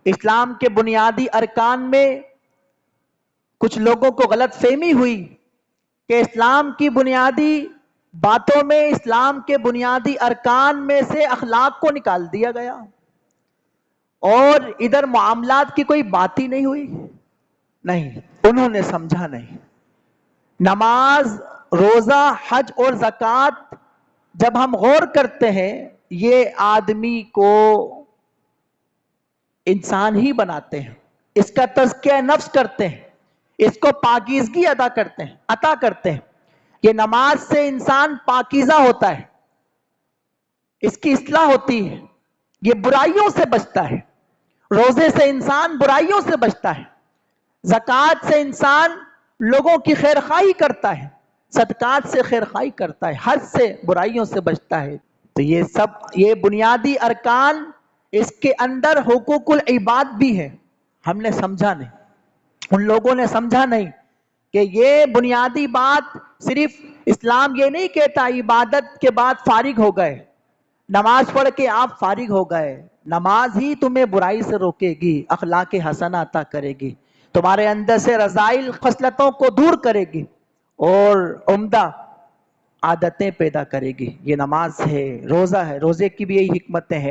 اسلام کے بنیادی ارکان میں کچھ لوگوں کو غلط فہمی ہوئی کہ اسلام کی بنیادی باتوں میں، اسلام کے بنیادی ارکان میں سے اخلاق کو نکال دیا گیا اور ادھر معاملات کی کوئی بات ہی نہیں ہوئی۔ نہیں، انہوں نے سمجھا نہیں۔ نماز، روزہ، حج اور زکوٰۃ جب ہم غور کرتے ہیں، یہ آدمی کو انسان ہی بناتے ہیں، اس کا تزکیہ نفس کرتے ہیں، اس کو پاکیزگی عطا کرتے ہیں۔ یہ نماز سے انسان پاکیزہ ہوتا ہے، اس کی اصلاح ہوتی ہے، یہ برائیوں سے بچتا ہے۔ روزے سے انسان برائیوں سے بچتا ہے، زکوٰۃ سے انسان لوگوں کی خیرخواہی کرتا ہے، صدقات سے خیرخواہی کرتا ہے، حج سے برائیوں سے بچتا ہے۔ تو یہ بنیادی ارکان، اس کے اندر حقوق العباد بھی ہے۔ ہم نے سمجھا نہیں، ان لوگوں نے سمجھا نہیں کہ یہ بنیادی بات صرف اسلام یہ نہیں کہتا عبادت کے بعد فارغ ہو گئے، نماز پڑھ کے آپ فارغ ہو گئے۔ نماز ہی تمہیں برائی سے روکے گی، اخلاق حسنہ عطا کرے گی، تمہارے اندر سے رذائل خصلتوں کو دور کرے گی اور عمدہ عادتیں پیدا کرے گی۔ یہ نماز ہے، روزہ ہے، روزے کی بھی یہی حکمتیں ہیں۔